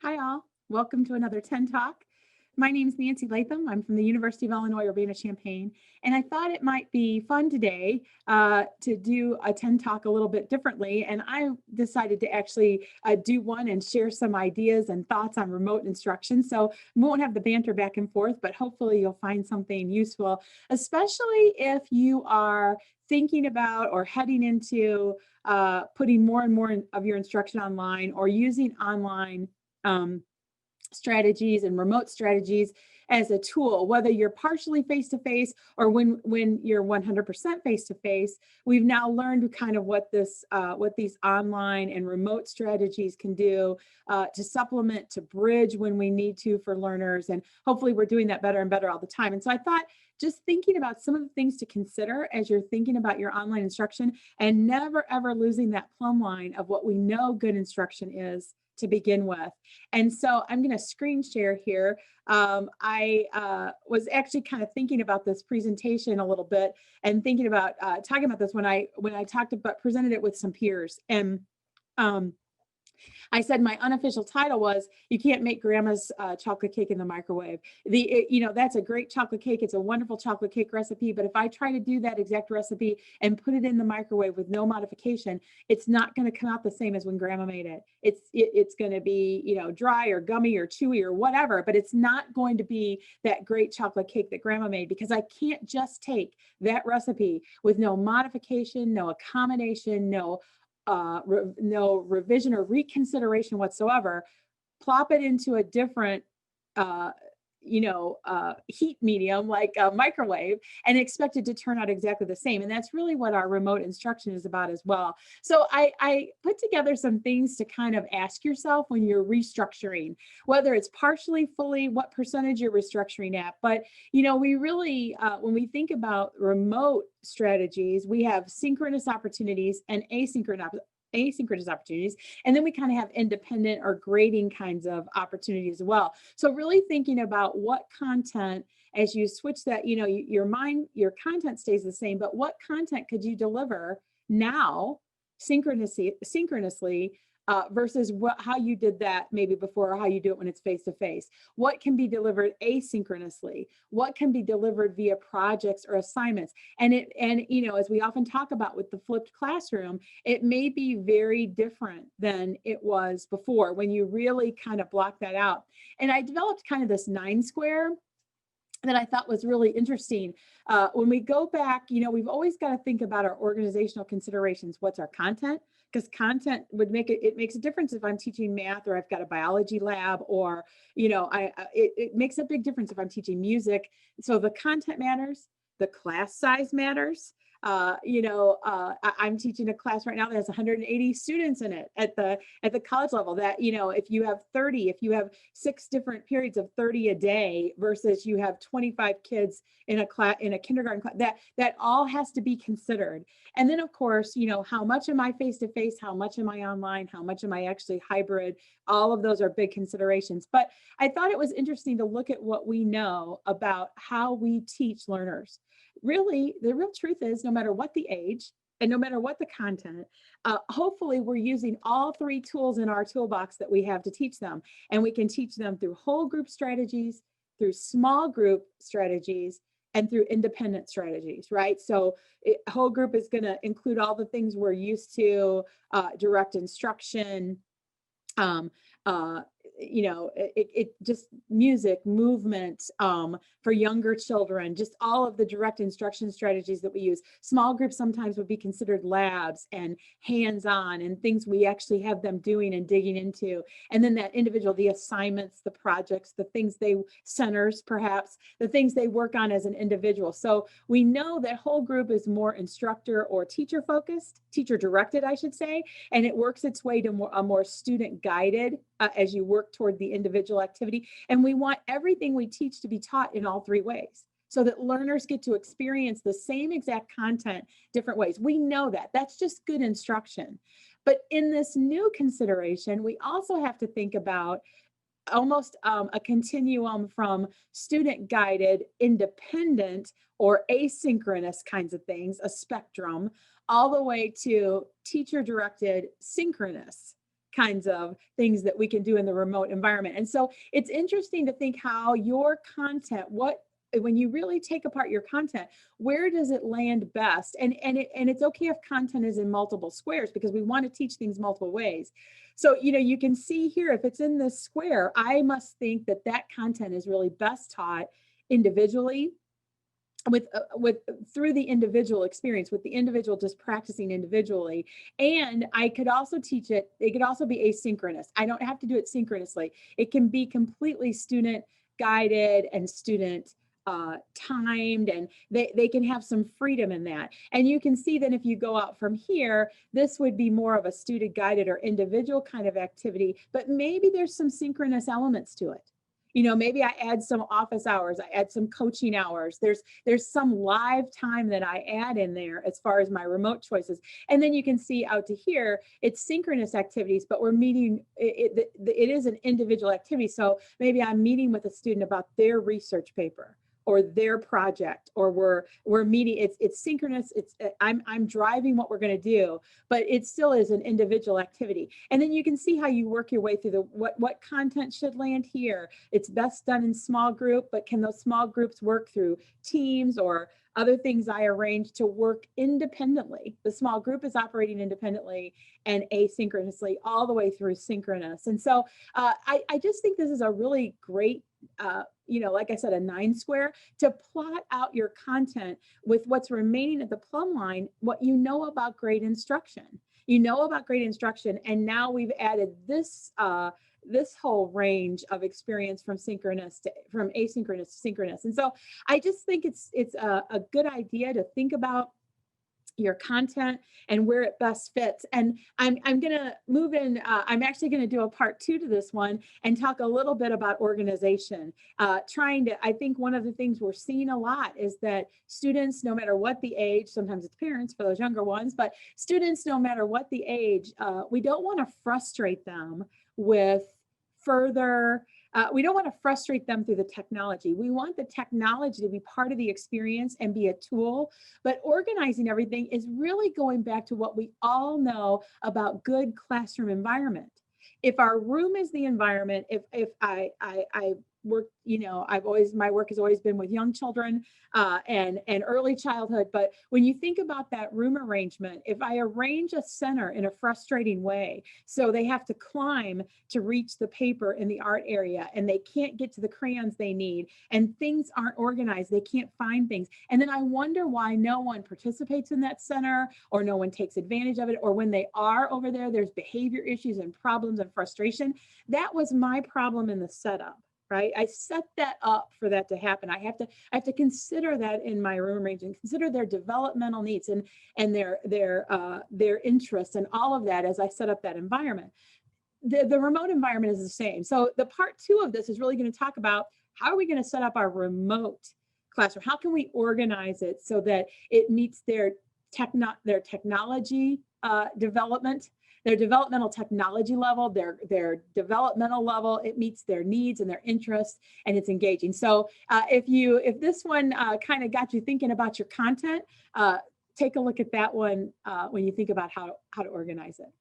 Hi, all. Welcome to another 10 Talk. My name is Nancy Latham. I'm from the University of Illinois Urbana-Champaign, and I thought it might be fun today to do a 10 Talk a little bit differently. And I decided to actually do one and share some ideas and thoughts on remote instruction. So we won't have the banter back and forth, but hopefully you'll find something useful, especially if you are thinking about or heading into putting more and more of your instruction online or using online um, strategies and remote strategies as a tool, whether you're partially face to face or when you're 100% face to face. We've now learned kind of what these online and remote strategies can do to supplement, to bridge when we need to for learners, and hopefully we're doing that better and better all the time. And so I thought, just thinking about some of the things to consider as you're thinking about your online instruction, and never ever losing that plumb line of what we know good instruction is to begin with. And so I'm going to screen share here. I was actually kind of thinking about this presentation a little bit and thinking about talking about this when I talked about presented it with some peers. And um, I said my unofficial title was "You Can't Make Grandma's Chocolate Cake in the Microwave." That's a great chocolate cake. It's a wonderful chocolate cake recipe. But if I try to do that exact recipe and put it in the microwave with no modification, it's not going to come out the same as when Grandma made it. It's going to be dry or gummy or chewy or whatever. But it's not going to be that great chocolate cake that Grandma made, because I can't just take that recipe with no modification, no accommodation, no revision or reconsideration whatsoever, plop it into a different uh, heat medium like a microwave and expect it to turn out exactly the same. And that's really what our remote instruction is about as well. So I put together some things to kind of ask yourself when you're restructuring, whether it's partially, fully, what percentage you're restructuring at. But we really, when we think about remote strategies, we have synchronous opportunities and asynchronous opportunities. And then we kind of have independent or grading kinds of opportunities as well. So really thinking about what content, as you switch that, your content stays the same, but what content could you deliver now synchronously versus how you did that maybe before, or how you do it when it's face to face. What can be delivered asynchronously? What can be delivered via projects or assignments? As we often talk about with the flipped classroom, it may be very different than it was before when you really kind of block that out. And I developed kind of this 9 square that I thought was really interesting. When we go back, we've always got to think about our organizational considerations. What's our content? Because content it makes a difference if I'm teaching math or I've got a biology lab, or, it makes a big difference if I'm teaching music. So the content matters, the class size matters. I'm teaching a class right now that has 180 students in it at the college level. That if you have 30, if you have 6 different periods of 30 a day versus you have 25 kids in a class, in a kindergarten class, that all has to be considered. And then of course, how much am I face to face, how much am I online, how much am I actually hybrid? All of those are big considerations. But I thought it was interesting to look at what we know about how we teach learners. Really, the real truth is, no matter what the age and no matter what the content, hopefully we're using all 3 tools in our toolbox that we have to teach them. And we can teach them through whole group strategies, through small group strategies, and through independent strategies, right? So whole group is going to include all the things we're used to, direct instruction, um, uh, it just music, movement, for younger children, just all of the direct instruction strategies that we use. Small groups sometimes would be considered labs and hands-on and things we actually have them doing and digging into. And then that individual, the assignments, the projects, the things centers, perhaps the things they work on as an individual. So we know that whole group is more instructor or teacher focused, teacher directed, I should say, and it works its way to a more student guided as you work toward the individual activity. And we want everything we teach to be taught in all 3 ways, so that learners get to experience the same exact content different ways. We know that. That's just good instruction. But in this new consideration, we also have to think about almost a continuum from student guided, independent, or asynchronous kinds of things, a spectrum, all the way to teacher directed, synchronous kinds of things that we can do in the remote environment. And so it's interesting to think how your content, when you really take apart your content, where does it land best? And it's okay if content is in multiple squares, because we want to teach things multiple ways. So, you can see here, if it's in this square, I must think that that content is really best taught individually, with through the individual experience, with the individual just practicing individually. And I could also teach it could also be asynchronous. I don't have to do it synchronously. It can be completely student guided and student timed, and they can have some freedom in that. And you can see that if you go out from here, this would be more of a student guided or individual kind of activity, but maybe there's some synchronous elements to it. Maybe I add some office hours, I add some coaching hours. There's some live time that I add in there as far as my remote choices. And then you can see out to here, it's synchronous activities, but we're meeting, it is an individual activity. So maybe I'm meeting with a student about their research paper or their project, or we're meeting, it's synchronous. I'm driving what we're going to do, but it still is an individual activity. And then you can see how you work your way through what content should land here. It's best done in small group, but can those small groups work through teams or other things I arrange to work independently? The small group is operating independently and asynchronously all the way through synchronous. And so I just think this is a really great, like I said, a 9 square to plot out your content with what's remaining at the plumb line, what you know about great instruction. And now we've added this whole range of experience from asynchronous to synchronous. And so I just think it's a good idea to think about your content and where it best fits. And I'm going to move in. I'm actually going to do a part 2 to this one and talk a little bit about organization. I think one of the things we're seeing a lot is that students, no matter what the age, sometimes it's parents for those younger ones, but students, no matter what the age, we don't want to frustrate them with further we don't want to frustrate them through the technology. We want the technology to be part of the experience and be a tool, but organizing everything is really going back to what we all know about good classroom environment. If our room is the environment, if I work, my work has always been with young children and early childhood. But when you think about that room arrangement, if I arrange a center in a frustrating way, so they have to climb to reach the paper in the art area and they can't get to the crayons they need and things aren't organized, they can't find things. And then I wonder why no one participates in that center or no one takes advantage of it, or when they are over there, there's behavior issues and problems and frustration. That was my problem in the setup. Right? I set that up for that to happen. I have to consider that in my room arrangement, consider their developmental needs and their interests and all of that as I set up that environment. The remote environment is the same. So the part 2 of this is really going to talk about how are we going to set up our remote classroom? How can we organize it so that it meets their technology development, their developmental technology level, their developmental level, it meets their needs and their interests, and it's engaging. So if this one kind of got you thinking about your content, take a look at that one when you think about how to organize it.